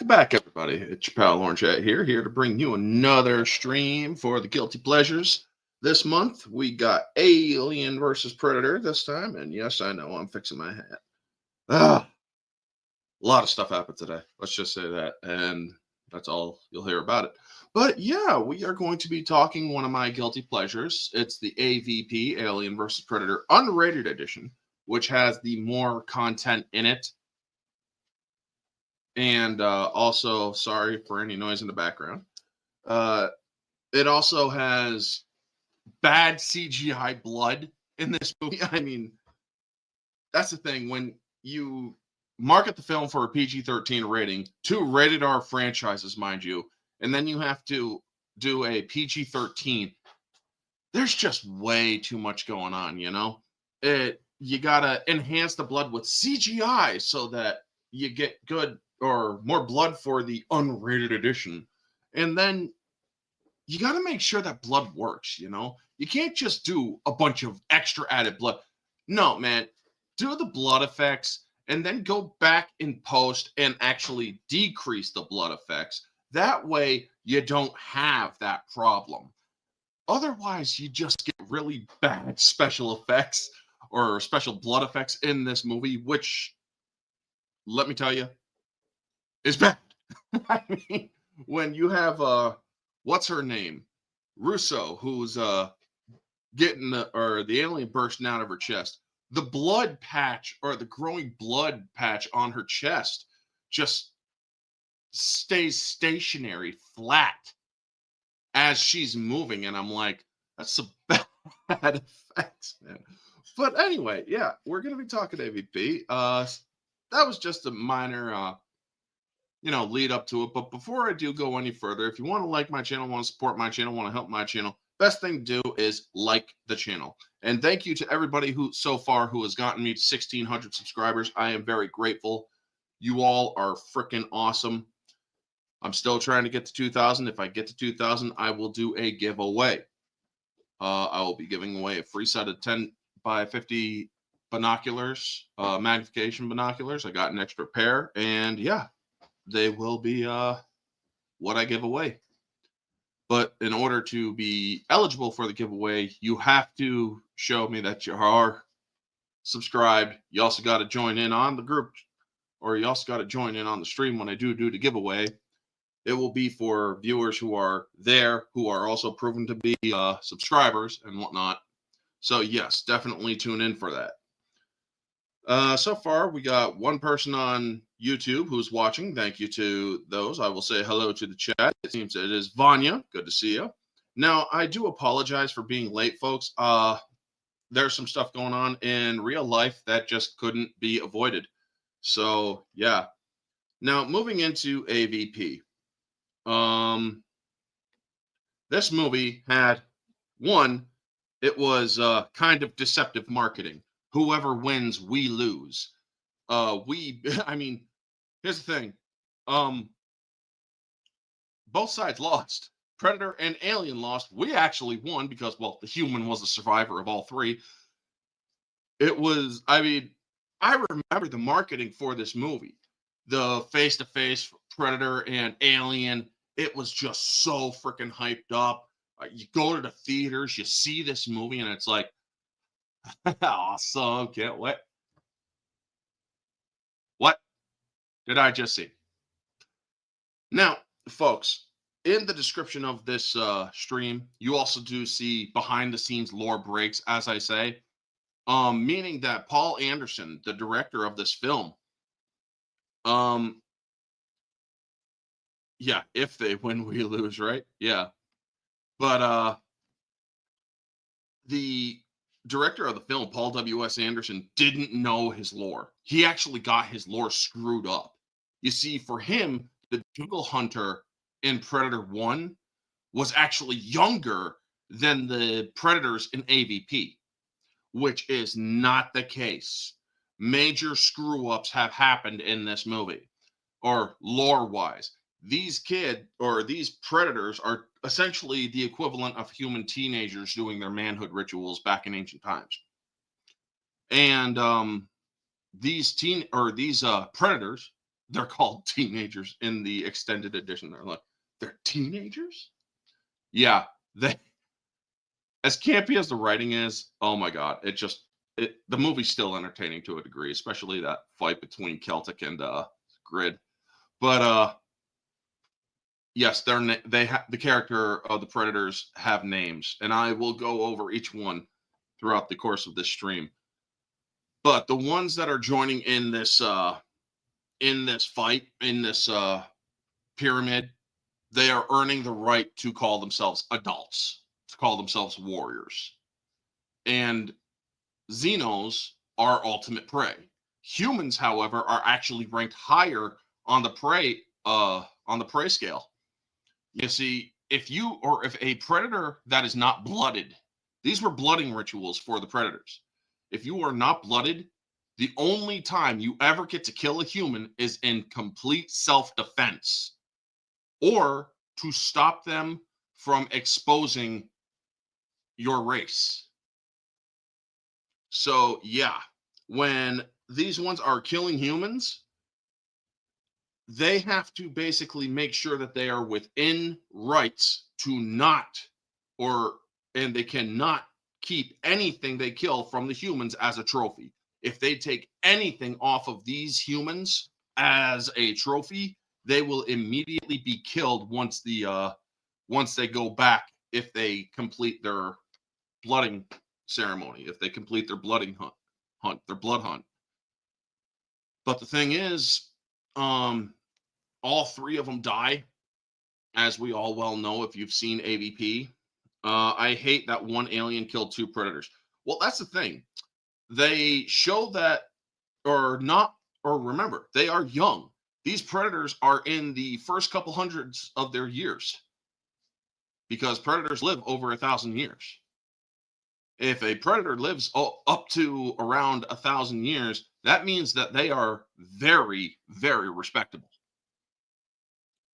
Welcome back, everybody. It's your pal Orange Hat here to bring you another stream for the guilty pleasures. This month we got Alien versus Predator this time, and yes, I know I'm fixing my hat. Ah, a lot of stuff happened today. Let's just say that, and that's all you'll hear about it. But yeah, we are going to be talking one of my guilty pleasures. It's the AVP Alien versus Predator Unrated edition, which has the more content in it. And also, sorry for any noise in the background. Uh, it also has bad CGI blood in this movie. I mean, that's the thing. When you market the film for a PG-13 rating, two rated R franchises, mind you, and then you have to do a PG-13, there's just way too much going on, you know? You gotta enhance the blood with CGI so that you get good or more blood for the unrated edition. And then you got to make sure that blood works, you know? You can't just do a bunch of extra added blood. No, man. Do the blood effects and then go back in post and actually decrease the blood effects. That way you don't have that problem. Otherwise, you just get really bad special effects or special blood effects in this movie, which, let me tell you, is bad. I mean, when you have what's her name, Russo, who's getting the alien bursting out of her chest, the blood patch or the growing blood patch on her chest just stays stationary, flat as she's moving, and I'm like, that's some bad effects, man. But anyway, yeah, we're gonna be talking AVP. That was just a minor lead up to it. But before I do go any further, if you want to like my channel, want to support my channel, want to help my channel, best thing to do is like the channel. And thank you to everybody who so far who has gotten me to 1,600 subscribers. I am very grateful. You all are freaking awesome. I'm still trying to get to 2,000. If I get to 2,000, I will do a giveaway. I will be giving away a free set of 10 by 50 binoculars, magnification binoculars. I got an extra pair, and yeah, they will be what I give away. But in order to be eligible for the giveaway, you have to show me that you are subscribed. You also got to join in on the group, or you also got to join in on the stream when I do the giveaway. It will be for viewers who are there, who are also proven to be subscribers and whatnot. So yes, definitely tune in for that. So far, we got one person on YouTube who's watching. Thank you to those. I will say hello to the chat. It seems it is Vanya. Good to see you. Now, I do apologize for being late, folks. There's some stuff going on in real life that just couldn't be avoided. So, yeah. Now, moving into AVP. This movie had, one, it was kind of deceptive marketing. Whoever wins, we lose. I mean, here's the thing. Both sides lost. Predator and Alien lost. We actually won because, well, the human was the survivor of all three. It was, I mean, I remember the marketing for this movie. The face-to-face Predator and Alien, it was just so freaking hyped up. You go to the theaters, you see this movie, and it's like, awesome, can't wait. What did I just see? Now, folks, in the description of this stream, you also do see behind-the-scenes lore breaks, as I say, meaning that Paul Anderson, the director of this film, yeah, if they win, we lose, right? Yeah. But the director of the film, Paul W.S. Anderson, didn't know his lore. He actually got his lore screwed up. You see, for him, the Jungle Hunter in Predator 1 was actually younger than the Predators in AVP, which is not the case. Major screw-ups have happened in this movie, or lore-wise. These Predators are essentially the equivalent of human teenagers doing their manhood rituals back in ancient times. And these Predators, they're called teenagers in the extended edition. They're teenagers? Yeah, they as campy as the writing is, oh my god, the movie's still entertaining to a degree, especially that fight between Celtic and Grid. But yes, the character of the Predators have names, and I will go over each one throughout the course of this stream. But the ones that are joining in this fight, in this pyramid, they are earning the right to call themselves adults, to call themselves warriors. And Xenos are ultimate prey. Humans, however, are actually ranked higher on the prey scale. You see, if a predator that is not blooded, these were blooding rituals for the predators. If you are not blooded, the only time you ever get to kill a human is in complete self-defense, or to stop them from exposing your race. So yeah, when these ones are killing humans, they have to basically make sure that they are within rights to and they cannot keep anything they kill from the humans as a trophy. If they take anything off of these humans as a trophy, they will immediately be killed once they go back, if they complete their blooding ceremony, if they complete their blooding their blood hunt. But the thing is, all three of them die, as we all well know if you've seen AVP. I hate that one alien killed two predators. Well, that's the thing. They show that, remember, they are young. These predators are in the first couple hundreds of their years, because predators live over 1,000 years. If a predator lives up to around 1,000 years, that means that they are very, very respectable.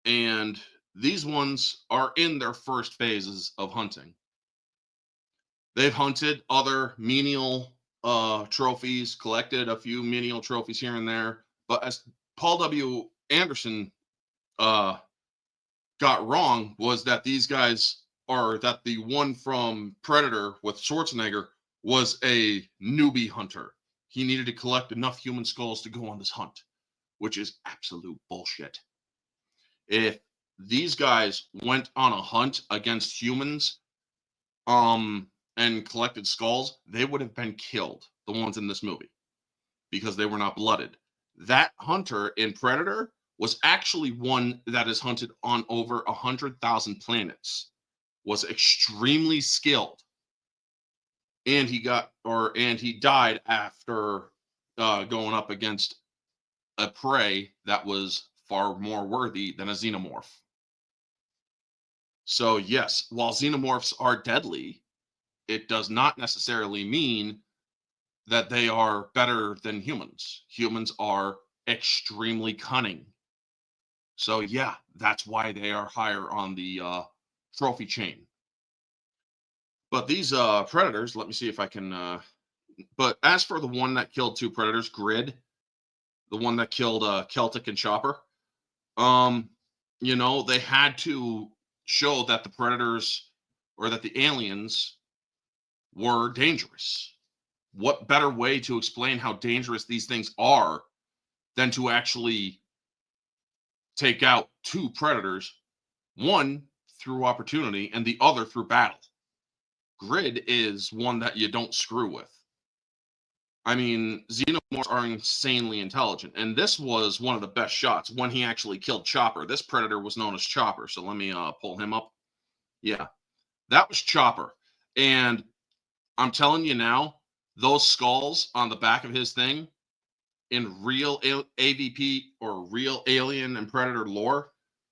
And these ones are in their first phases of hunting. They've hunted other menial trophies, collected a few menial trophies here and there. But as Paul W. Anderson got wrong, was that that the one from Predator with Schwarzenegger was a newbie hunter. He needed to collect enough human skulls to go on this hunt, which is absolute bullshit. If these guys went on a hunt against humans and collected skulls, they would have been killed, the ones in this movie, because they were not blooded. That hunter in Predator was actually one that is hunted on over 100,000 planets, was extremely skilled, and he died after going up against a prey that was far more worthy than a xenomorph. So yes, while xenomorphs are deadly, it does not necessarily mean that they are better than humans. Humans are extremely cunning. So yeah, that's why they are higher on the trophy chain. But these predators, let me see if I can. But as for the one that killed two predators, Grid, the one that killed Celtic and Chopper, they had to show that the predators, or that the aliens, were dangerous. What better way to explain how dangerous these things are than to actually take out two predators, one through opportunity and the other through battle? Grid is one that you don't screw with. I mean, xenomorphs are insanely intelligent, and this was one of the best shots when he actually killed Chopper. This predator was known as Chopper, so let me pull him up. Yeah, that was Chopper. And I'm telling you now, those skulls on the back of his thing, in real AVP or real Alien and Predator lore,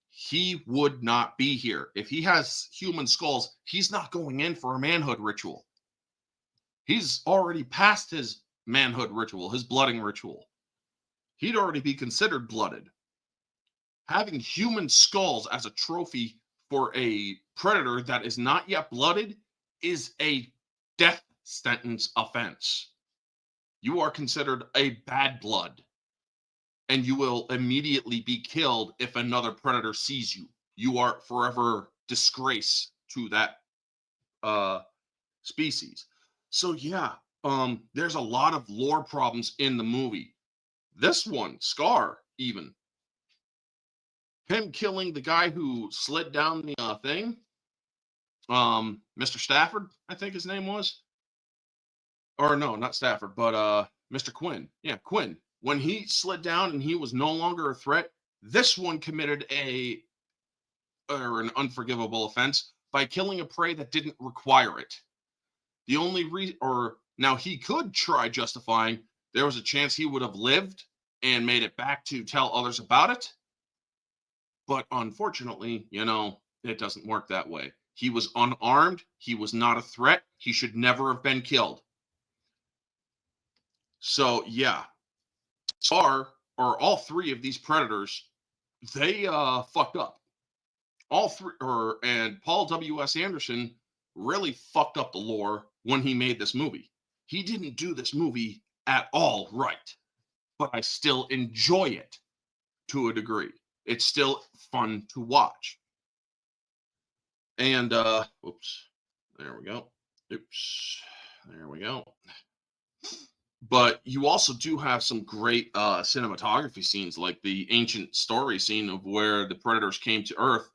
he would not be here. If he has human skulls, he's not going in for a manhood ritual. He's already past his manhood ritual, his blooding ritual. He'd already be considered blooded. Having human skulls as a trophy for a predator that is not yet blooded is a death sentence offense. You are considered a bad blood. and you will immediately be killed if another predator sees you. You are forever disgrace to that species. So yeah, there's a lot of lore problems in the movie. This one, Scar, even him killing the guy who slid down the thing, Mr. Stafford, I think his name was, or no, not Stafford, but Mr. Quinn. Yeah, Quinn. When he slid down and he was no longer a threat, this one committed an unforgivable offense by killing a prey that didn't require it. The only reason, or now he could try justifying, there was a chance he would have lived and made it back to tell others about it. But unfortunately, it doesn't work that way. He was unarmed. He was not a threat. He should never have been killed. So yeah, all three of these predators, they fucked up. All three, and Paul W.S. Anderson really fucked up the lore when he made this movie. He didn't do this movie at all right, but I still enjoy it to a degree. It's still fun to watch. And oops, there we go. Oops, there we go. But you also do have some great cinematography scenes, like the ancient story scene of where the predators came to Earth,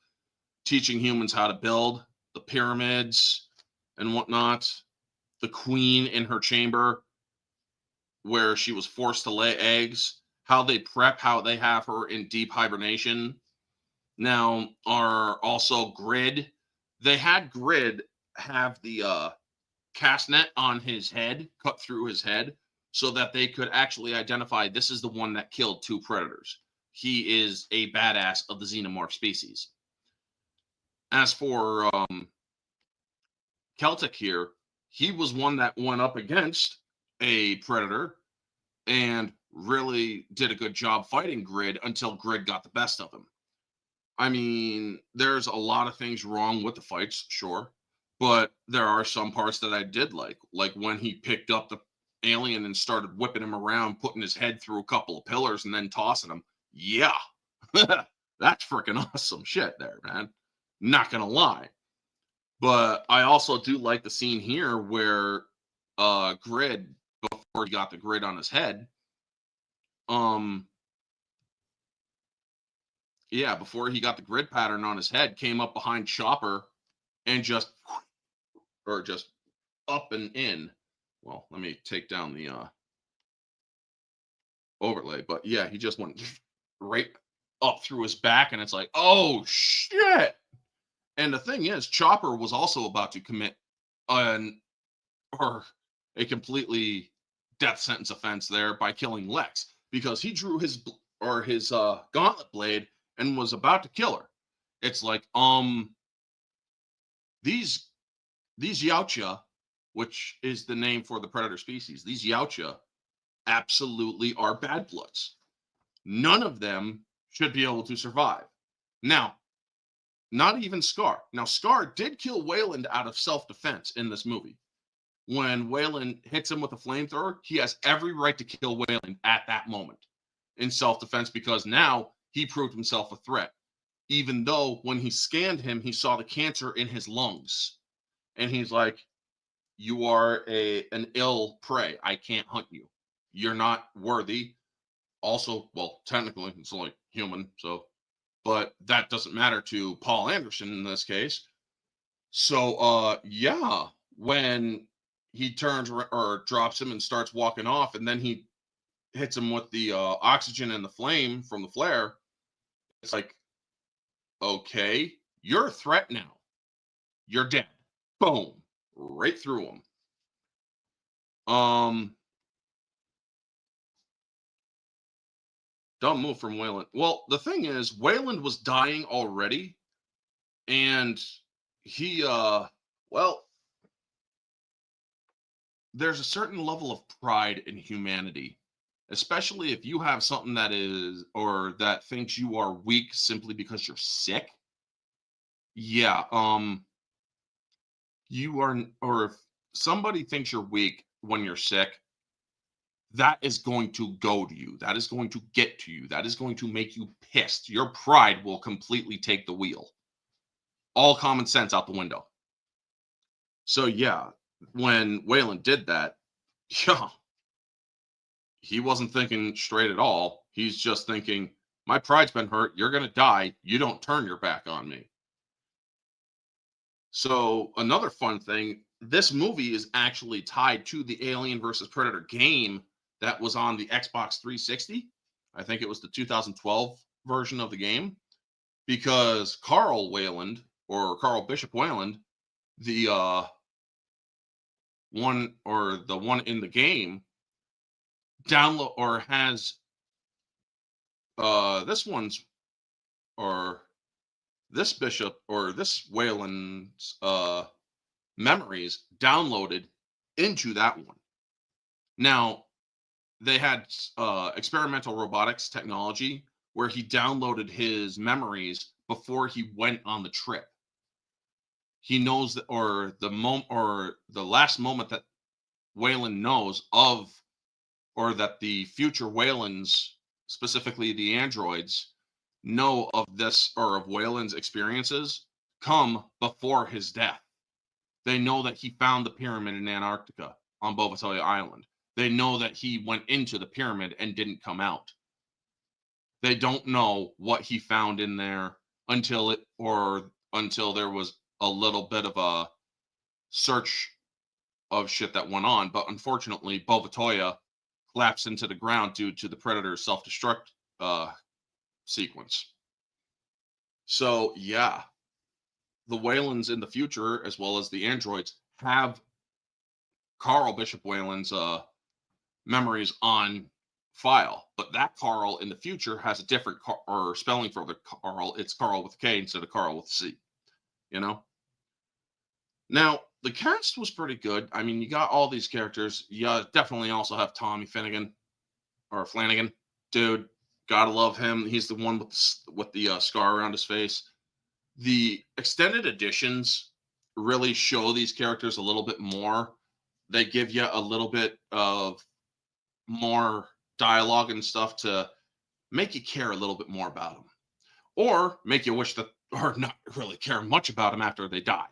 teaching humans how to build the pyramids and whatnot. The queen in her chamber, where she was forced to lay eggs, how they prep, how they have her in deep hibernation. Now, are also Grid. They had Grid have the cast net on his head, cut through his head, so that they could actually identify this is the one that killed two predators. He is a badass of the xenomorph species. As for Celtic here, he was one that went up against a predator and really did a good job fighting Grid until Grid got the best of him. I mean, there's a lot of things wrong with the fights, sure, but there are some parts that I did like when he picked up the alien and started whipping him around, putting his head through a couple of pillars and then tossing him. Yeah, that's freaking awesome shit there, man. Not gonna lie. But I also do like the scene here where Grid, before he got the grid on his head, before he got the grid pattern on his head, came up behind Chopper and just up and in. Well, let me take down the overlay, but yeah, he just went right up through his back, and it's like, oh shit. And the thing is, Chopper was also about to commit a completely death sentence offense there by killing Lex, because he drew his gauntlet blade and was about to kill her. It's like, these Yautja, which is the name for the predator species, these Yautja absolutely are bad bloods. None of them should be able to survive. Now, not even Scar. Now, Scar did kill Wayland out of self-defense in this movie. When Wayland hits him with a flamethrower, he has every right to kill Wayland at that moment in self-defense, because now he proved himself a threat. Even though when he scanned him, he saw the cancer in his lungs. And he's like, you are an ill prey. I can't hunt you. You're not worthy. Also, well, technically, it's only human, so, but that doesn't matter to Paul Anderson in this case. So, when he turns or drops him and starts walking off, and then he hits him with the oxygen and the flame from the flare, it's like, okay, you're a threat now. You're dead. Boom. Right through him. Dumb move from Wayland. Well, the thing is, Wayland was dying already, and he, there's a certain level of pride in humanity, especially if you have something that is, or that thinks you are weak simply because you're sick. Yeah, you are, or if somebody thinks you're weak when you're sick, that is going to go to you. That is going to get to you. That is going to make you pissed. Your pride will completely take the wheel. All common sense out the window. So yeah, when Waylon did that, yeah, he wasn't thinking straight at all. He's just thinking, my pride's been hurt. You're going to die. You don't turn your back on me. So another fun thing, this movie is actually tied to the Alien versus Predator game that was on the Xbox 360. I think it was the 2012 version of the game, because Carl Wayland, or Carl Bishop Wayland, the one in the game, download or has this one's or this Bishop or this Wayland's memories downloaded into that one. Now, they had experimental robotics technology where he downloaded his memories before he went on the trip. He knows that, or the last moment that Wayland knows of, or that the future Waylands, specifically the androids, know of this or of Wayland's experiences, come before his death. They know that he found the pyramid in Antarctica on Bovatoya Island. They know that he went into the pyramid and didn't come out. They don't know what he found in there until there was a little bit of a search of shit that went on. But unfortunately, Bovatoya collapsed into the ground due to the Predator's self-destruct sequence. So yeah, the Waylands in the future, as well as the androids, have Carl Bishop Wayland's memories on file, but that Carl in the future has a different or spelling for the Carl. It's Carl with a K instead of Carl with a C. You know. Now the cast was pretty good. I mean, you got all these characters. You definitely also have Tommy Finnegan or Flanagan, dude. Gotta love him. He's the one with the scar around his face. The extended editions really show these characters a little bit more. They give you a little bit of more dialogue and stuff to make you care a little bit more about them, or make you wish that, or not really care much about them after they die.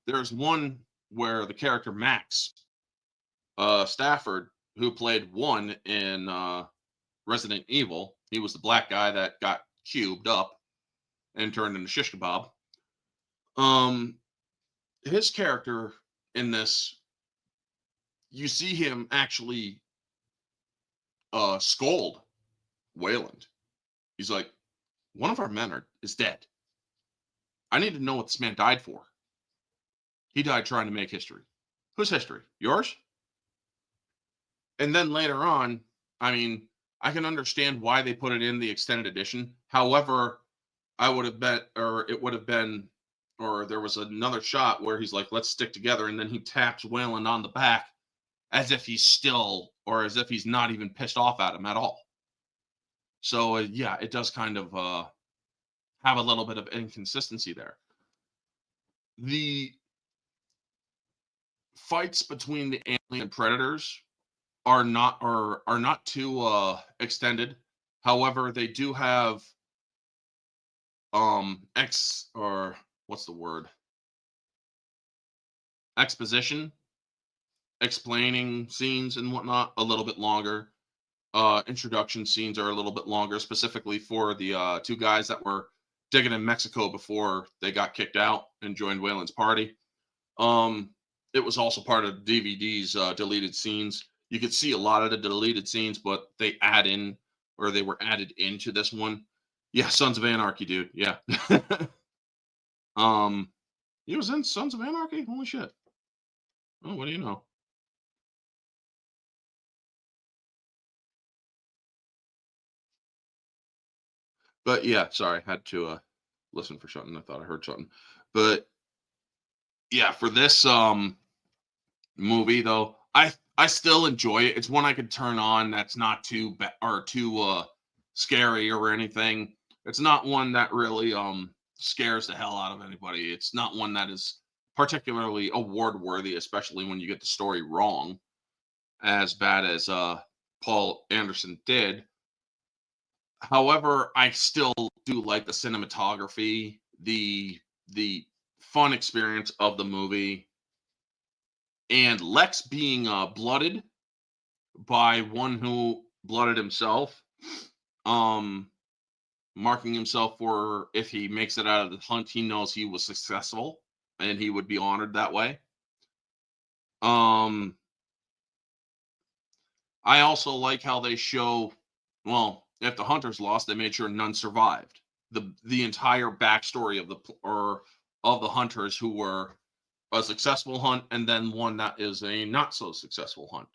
There's one where the character Max Stafford, who played one in Resident Evil, he was the black guy that got cubed up and turned into shish kebab. His character in this, you see him actually scold Wayland. He's like, one of our men is dead. I need to know what this man died for. He died trying to make history. Whose history? Yours? And then later on, I mean, I can understand why they put it in the extended edition. However, I would have bet, or it would have been, or there was another shot where he's like, let's stick together. And then he taps Wayland on the back as if he's still, or as if he's not even pissed off at him at all. So yeah, it does kind of have a little bit of inconsistency there. The fights between the alien and predators are not too extended. However, they do have exposition, explaining scenes and whatnot a little bit longer. Introduction scenes are a little bit longer, specifically for the two guys that were digging in Mexico before they got kicked out and joined Wayland's party. It was also part of DVD's deleted scenes. You could see a lot of the deleted scenes, but they were added into this one. Yeah, Sons of Anarchy, dude. Yeah. He was in Sons of Anarchy? Holy shit. Oh, what do you know? But yeah, sorry, I had to listen for something. I thought I heard something. But yeah, for this movie though, I still enjoy it. It's one I could turn on that's not too too scary or anything. It's not one that really scares the hell out of anybody. It's not one that is particularly award worthy, especially when you get the story wrong. as bad as Paul Anderson did. However, I still do like the cinematography, the fun experience of the movie, and Lex being blooded by one who blooded himself, um, marking himself for if he makes it out of the hunt, he knows he was successful and he would be honored that way. Um, I also like how they show, well, if the hunters lost, they made sure none survived. The entire backstory of the hunters who were a successful hunt and then one that is a not so successful hunt.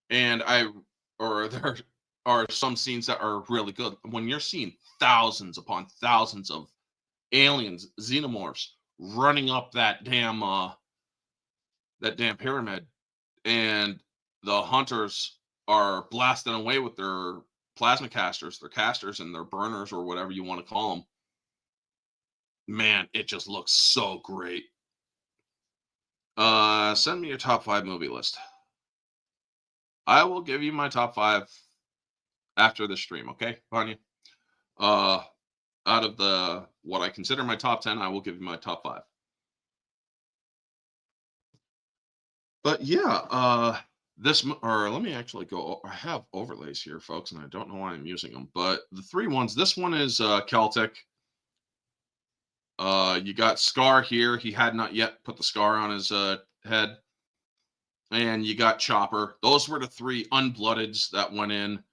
And there are some scenes that are really good when you're seeing thousands upon thousands of aliens, xenomorphs running up that damn pyramid, and the hunters are blasting away with their plasma casters, their casters, and their burners, or whatever you want to call them. Man, it just looks so great. Send me your top 5 movie list. I will give you my top 5 after the stream, okay, Vanya? Out of the what I consider my top 10, I will give you my top 5. But yeah, let me actually go. I have overlays here, folks, and I don't know why I'm using them. But the 3 ones, this one is Celtic. You got Scar here. He had not yet put the scar on his head. And you got Chopper. Those were the 3 unbloodeds that went in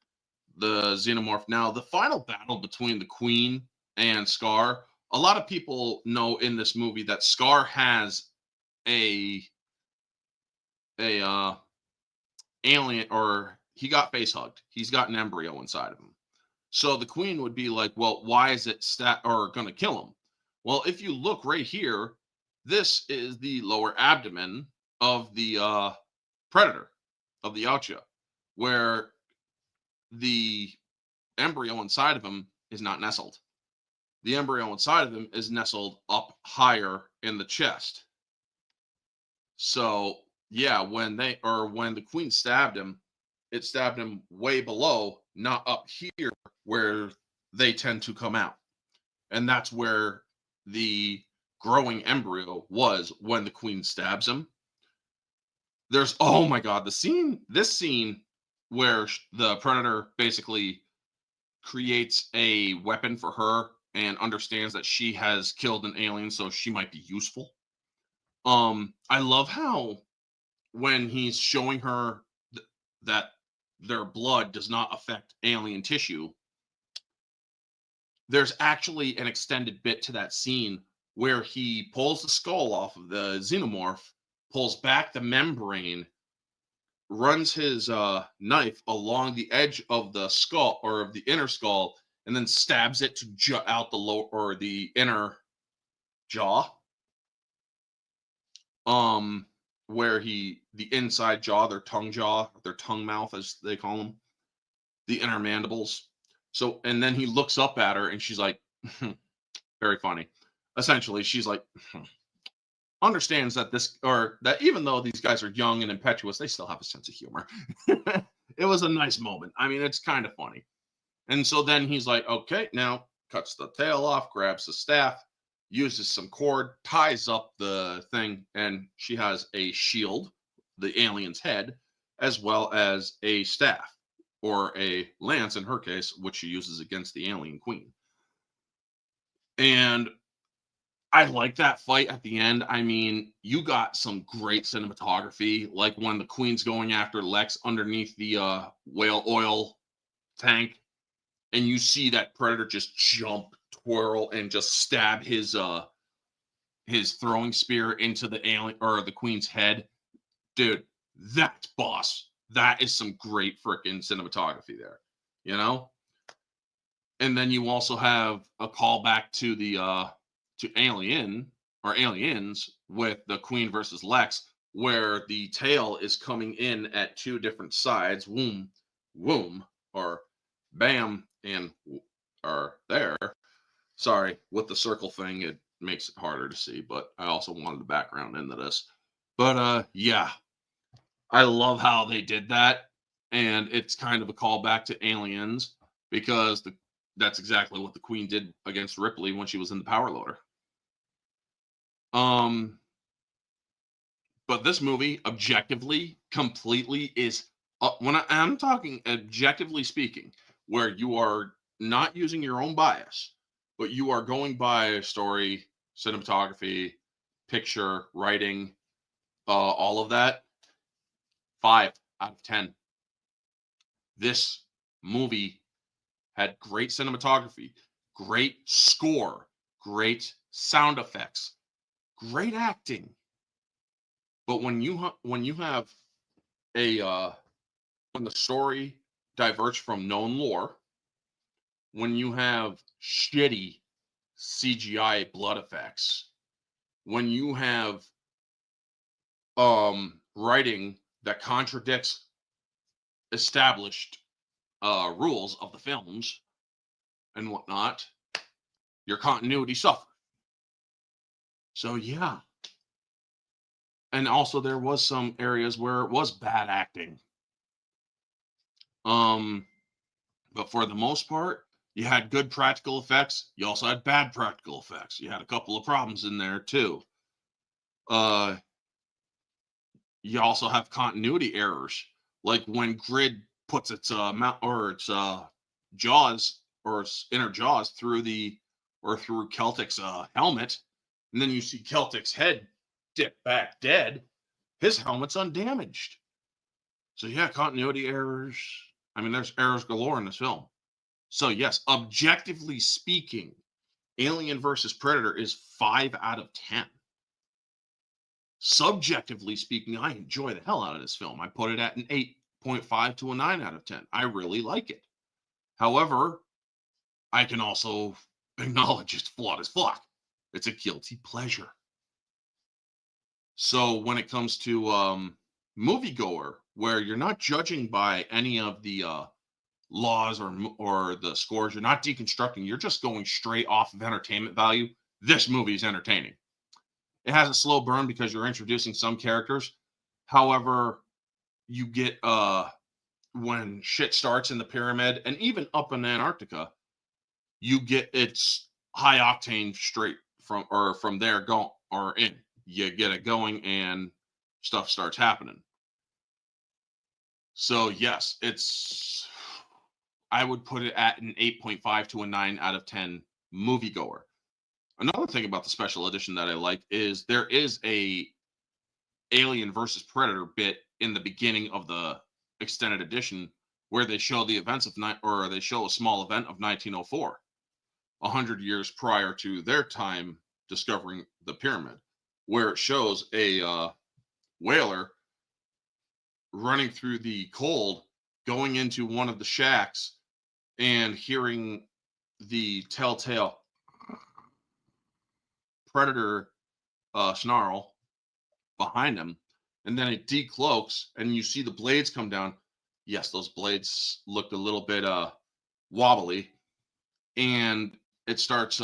the Xenomorph. Now, the final battle between the Queen and Scar, a lot of people know in this movie that Scar has a alien, or he got face hugged. He's got an embryo inside of him. So the Queen would be like, well, why is it going to kill him? Well, if you look right here, this is the lower abdomen of the predator, of the Yautja, where the embryo inside of him is not nestled. The embryo inside of him is nestled up higher in the chest. So yeah, when the Queen stabbed him, it stabbed him way below, not up here where they tend to come out. And that's where the growing embryo was when the Queen stabs him. There's, oh my God, this scene where the Predator basically creates a weapon for her and understands that she has killed an alien, so she might be useful. I love how when he's showing her that their blood does not affect alien tissue, there's actually an extended bit to that scene where he pulls the skull off of the xenomorph, pulls back the membrane, runs his knife along the edge of the skull, or of the inner skull, and then stabs it to jut out the lower or the inner jaw. Where the inside jaw, their tongue mouth, as they call them, the inner mandibles. So, and then he looks up at her and she's like, very funny. Essentially, she's like, understands that that even though these guys are young and impetuous, they still have a sense of humor. It was a nice moment. I mean, it's kind of funny. And so then he's like, okay, now cuts the tail off, grabs the staff, uses some cord, ties up the thing, and she has a shield, the alien's head, as well as a staff, or a lance in her case, which she uses against the alien Queen. And I like that fight at the end. I mean, you got some great cinematography, like when the Queen's going after Lex underneath the whale oil tank, and you see that Predator just jump, twirl, and just stab his throwing spear into the alien or the Queen's head. Dude, that's boss. That is some great freaking cinematography there, you know? And then you also have a callback to the to Alien or Aliens with the Queen versus Lex, where the tail is coming in at 2 different sides, womb, or bam, and or there. Sorry, with the circle thing, it makes it harder to see, but I also wanted the background into this. But yeah, I love how they did that, and it's kind of a callback to Aliens because that's exactly what the Queen did against Ripley when she was in the power loader. Um, but this movie, objectively, completely is when I'm talking objectively speaking, where you are not using your own bias, but you are going by story, cinematography, picture, writing, all of that. 5 out of 10. This movie had great cinematography, great score, great sound effects, great acting. But when you have a when the story diverts from known lore, when you have shitty CGI blood effects, when you have writing that contradicts established rules of the films and whatnot, your continuity suffers. So yeah. And also there was some areas where it was bad acting. But for the most part, you had good practical effects. You also had bad practical effects. You had a couple of problems in there too. Uh, you also have continuity errors, like when Grid puts its mount or its jaws or its inner jaws through through Celtic's helmet, and then you see Celtic's head dip back dead. His helmet's undamaged. So yeah, continuity errors. I mean, there's errors galore in this film. So yes, objectively speaking, Alien versus Predator is 5 out of 10. Subjectively speaking, I enjoy the hell out of this film. I put it at an 8.5 to a 9 out of 10. I really like it. However, I can also acknowledge it's flawed as fuck. It's a guilty pleasure. So when it comes to moviegoer, where you're not judging by any of the laws or the scores, you're not deconstructing, you're just going straight off of entertainment value. This movie is entertaining. It has a slow burn because you're introducing some characters. However, you get when shit starts in the pyramid and even up in Antarctica, you get its high octane straight from there going or in. You get it going and stuff starts happening. So yes, I would put it at an 8.5 to a 9 out of 10 moviegoer. Another thing about the special edition that I like is there is a Alien versus Predator bit in the beginning of the extended edition where they show the events of they show a small event of 1904, 100 years prior to their time discovering the pyramid, where it shows a whaler running through the cold, going into one of the shacks and hearing the telltale predator snarl behind him, and then it decloaks and you see the blades come down. Yes, those blades looked a little bit wobbly, and it starts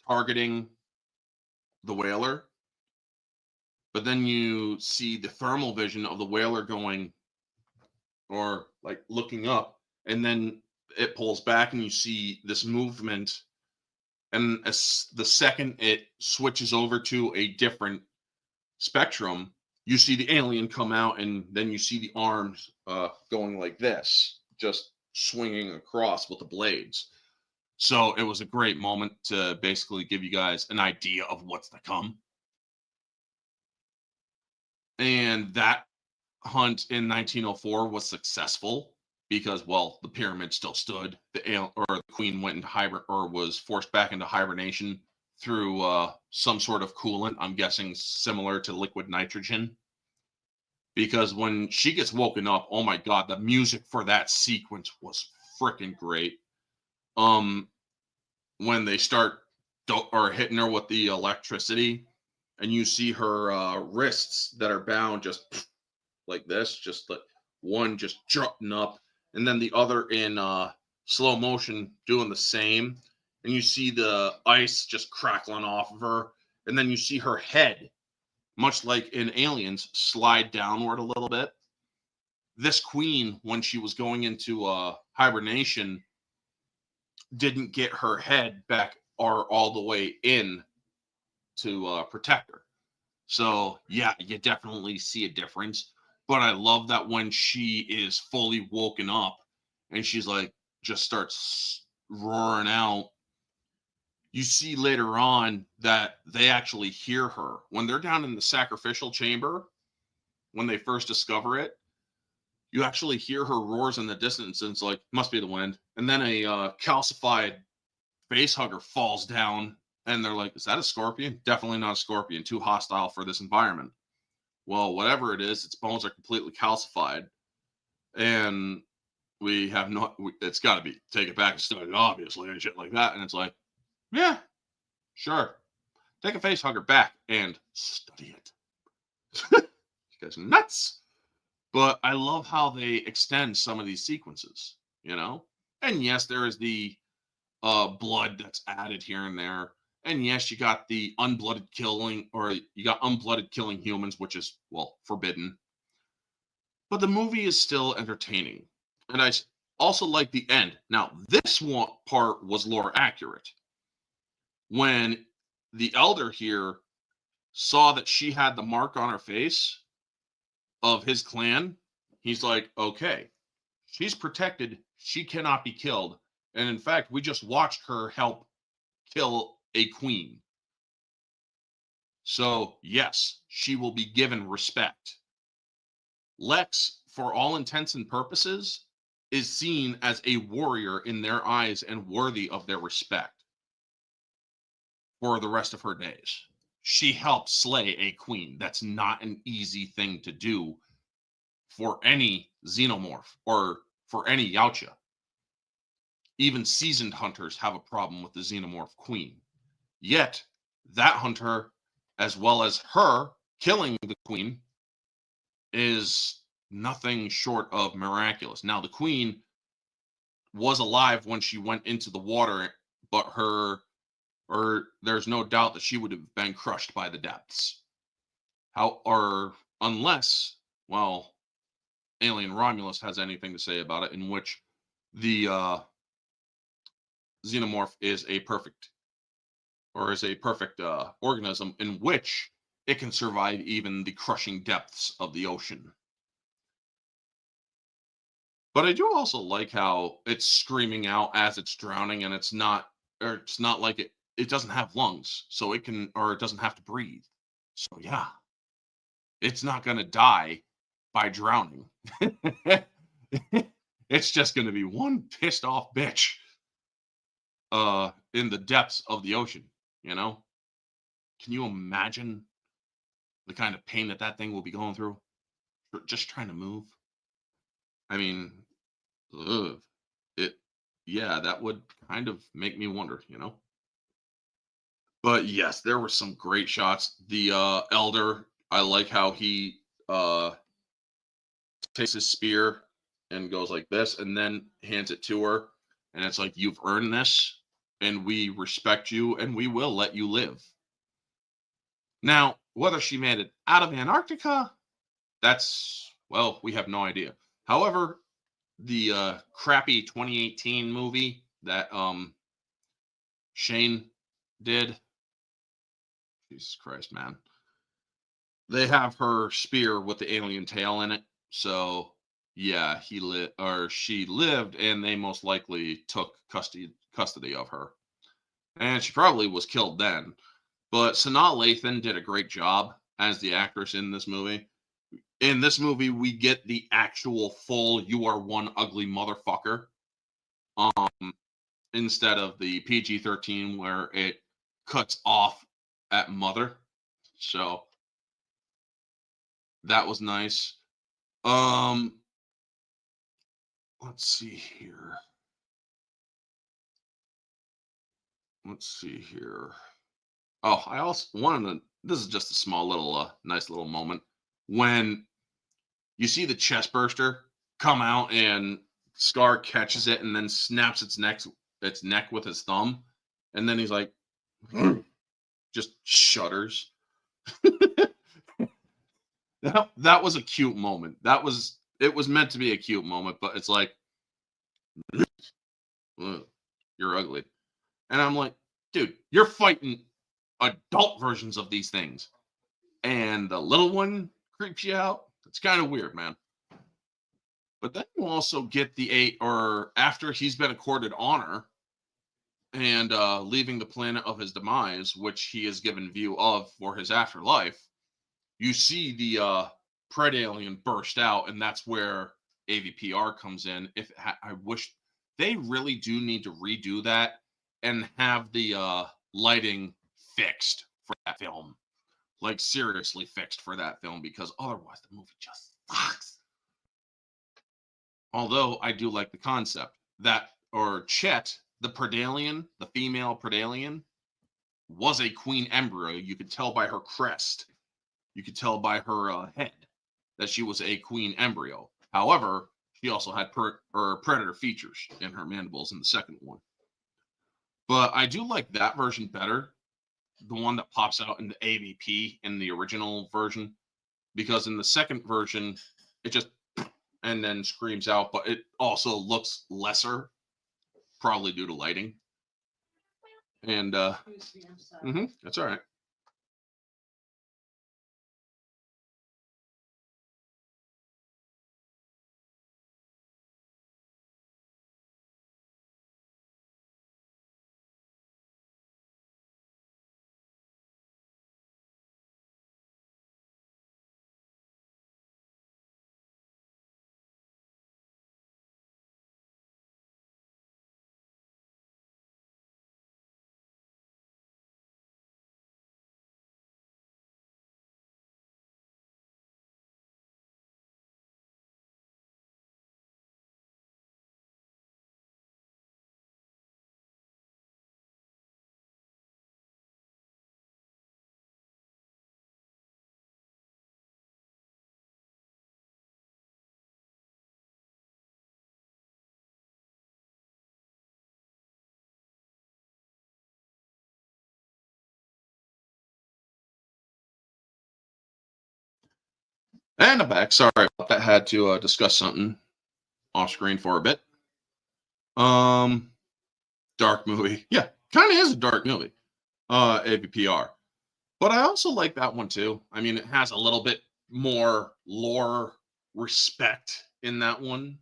targeting the whaler, but then you see the thermal vision of the whaler going or like looking up, and then it pulls back and you see this movement, and as the second it switches over to a different spectrum, you see the alien come out, and then you see the arms going like this, just swinging across with the blades. So it was a great moment to basically give you guys an idea of what's to come. And that hunt in 1904 was successful because, well, the pyramid still stood. The queen went into was forced back into hibernation through some sort of coolant. I'm guessing similar to liquid nitrogen. Because when she gets woken up, oh my god, the music for that sequence was freaking great. When they start hitting her with the electricity, and you see her wrists that are bound just like this, just like one just jutting up, and then the other in slow motion doing the same, and you see the ice just crackling off of her, and then you see her head much like in Aliens, slide downward a little bit. This queen, when she was going into hibernation, didn't get her head back or all the way in to protect her. So yeah, you definitely see a difference. But I love that when she is fully woken up and she's like just starts roaring out. You see later on that they actually hear her when they're down in the sacrificial chamber. When they first discover it, you actually hear her roars in the distance, and it's like must be the wind. And then a calcified face hugger falls down, and they're like, "Is that a scorpion?" Definitely not a scorpion. Too hostile for this environment. Well, whatever it is, its bones are completely calcified, and we have no. It's got to be take it back and study it, obviously, and shit like that. And it's like, yeah, sure, take a face hugger back and study it. You guys are nuts. But I love how they extend some of these sequences, you know? And yes, there is the blood that's added here and there. And yes, you got the unblooded killing, or you got unblooded killing humans, which is, well, forbidden. But the movie is still entertaining. And I also like the end. Now, this one part was lore accurate. When the elder here saw that she had the mark on her face of his clan, he's like, okay, she's protected. She cannot be killed. And in fact, we just watched her help kill a queen. So, yes, she will be given respect. Lex, for all intents and purposes, is seen as a warrior in their eyes and worthy of their respect for the rest of her days. She helped slay a queen. That's not an easy thing to do for any xenomorph or for any Yautja. Even seasoned hunters have a problem with the xenomorph queen. Yet, that hunter, as well as her killing the queen, is nothing short of miraculous. Now, the queen was alive when she went into the water, but there's no doubt that she would have been crushed by the depths. Unless, well, Alien Romulus has anything to say about it, in which the xenomorph is a perfect organism in which it can survive even the crushing depths of the ocean. But I do also like how it's screaming out as it's drowning, and it's not like it doesn't have lungs, so it doesn't have to breathe. So yeah, it's not gonna die by drowning. It's just gonna be one pissed off bitch in the depths of the ocean, you know? Can you imagine the kind of pain that thing will be going through just trying to move? I mean, ugh, that would kind of make me wonder, you know? But yes, there were some great shots. The elder, I like how he takes his spear and goes like this and then hands it to her, and it's like, you've earned this, and we respect you, and we will let you live. Now, whether she made it out of Antarctica, we have no idea. However, the crappy 2018 movie that Shane did, Jesus Christ, man, they have her spear with the alien tail in it. So yeah, she lived, and they most likely took custody of her, and she probably was killed then. But Sanaa Lathan did a great job as the actress in this movie. In this movie, we get the actual full "you are one ugly motherfucker," instead of the PG-13 where it cuts off at mother. So that was nice. Let's see here. Oh, I also wanted to. This is just a small little, nice little moment when you see the chest burster come out and Scar catches it and then snaps its neck with his thumb, and then he's like, just shudders. That was a cute moment. It was meant to be a cute moment, but it's like, "Ugh, you're ugly." And I'm like, dude, you're fighting adult versions of these things. And the little one creeps you out. It's kind of weird, man. But then you also get the eight, or after he's been accorded honor and leaving the planet of his demise, which he is given view of for his afterlife, you see the pred alien burst out, and that's where AVPR comes in. I wish they really do need to redo that and have the lighting fixed for that film, like seriously fixed for that film, because otherwise the movie just sucks. Although I do like the concept that, or Chet, the Predalien, the female Predalien, was a queen embryo. You could tell by her crest. You could tell by her head that she was a queen embryo. However, she also had predator features in her mandibles in the second one. But I do like that version better, the one that pops out in the AVP in the original version, because in the second version, it just and then screams out, but it also looks lesser, probably due to lighting. And that's all right. And I'm back. Sorry about that. Had to discuss something off screen for a bit. Um, dark movie. Yeah, kind of is a dark movie. AVPR. But I also like that one too. I mean, it has a little bit more lore respect in that one.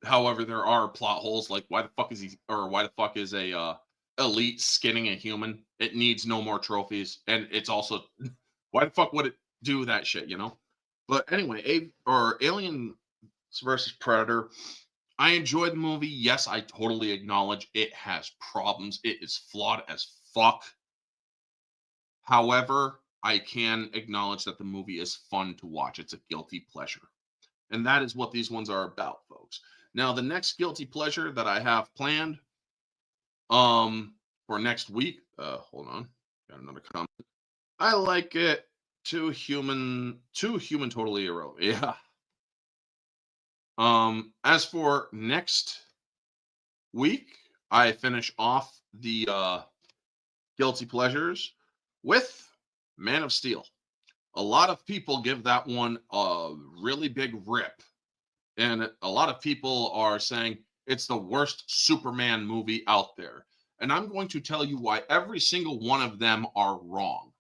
However, there are plot holes, like why the fuck is he, or why the fuck is a elite skinning a human? It needs no more trophies, and it's also why the fuck would it do that shit? You know. But anyway, Alien versus Predator. I enjoyed the movie. Yes, I totally acknowledge it has problems. It is flawed as fuck. However, I can acknowledge that the movie is fun to watch. It's a guilty pleasure. And that is what these ones are about, folks. Now, the next guilty pleasure that I have planned for next week, hold on. Got another comment. I like it. Too human totally irrelevant. Yeah. As for next week, I finish off the guilty pleasures with Man of Steel. A lot of people give that one a really big rip, and a lot of people are saying it's the worst Superman movie out there. And I'm going to tell you why every single one of them are wrong.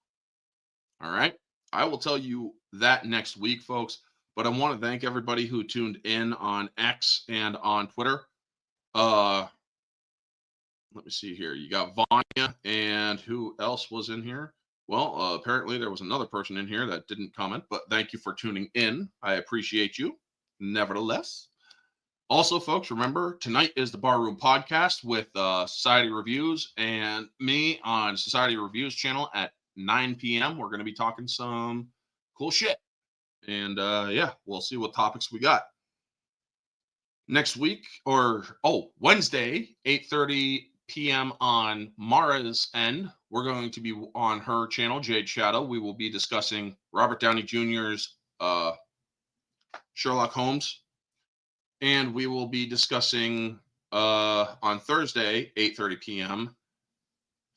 All right. I will tell you that next week, folks. But I want to thank everybody who tuned in on X and on Twitter. Uh, let me see here. You got Vanya, and who else was in here? Well, apparently there was another person in here that didn't comment, but thank you for tuning in. I appreciate you. Nevertheless, also, folks, remember tonight is the Barroom Podcast with Society Reviews and me on Society Reviews channel at 9 p.m. We're going to be talking some cool shit, and yeah, we'll see what topics we got next week, or Wednesday, 8:30 p.m. on Mara's end. We're going to be on her channel, Jade Shadow. We will be discussing Robert Downey Jr.'s Sherlock Holmes, and we will be discussing on Thursday, 8:30 p.m.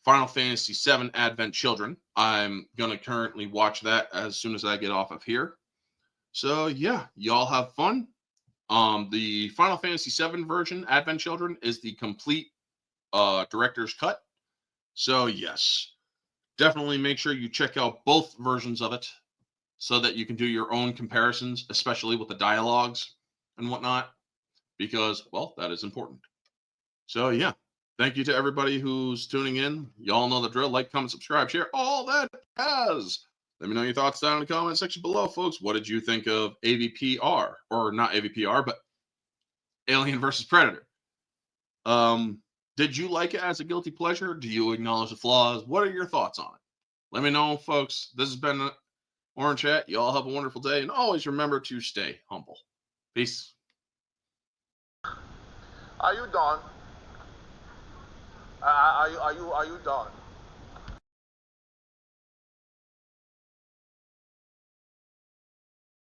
Final Fantasy VII Advent Children. I'm going to currently watch that as soon as I get off of here. So, yeah, y'all have fun. The Final Fantasy VII version, Advent Children, is the complete director's cut. So, yes, definitely make sure you check out both versions of it so that you can do your own comparisons, especially with the dialogues and whatnot, because, well, that is important. So, yeah, thank you to everybody who's tuning in. Y'all know the drill. Like, comment, subscribe, share, all that jazz. Let me know your thoughts down in the comment section below, folks. What did you think of AVPR? Or not AVPR, but Alien versus Predator. Did you like it as a guilty pleasure? Do you acknowledge the flaws? What are your thoughts on it? Let me know, folks. This has been Orange Chat. Y'all have a wonderful day, and always remember to stay humble. Peace. Are you done? Are you done?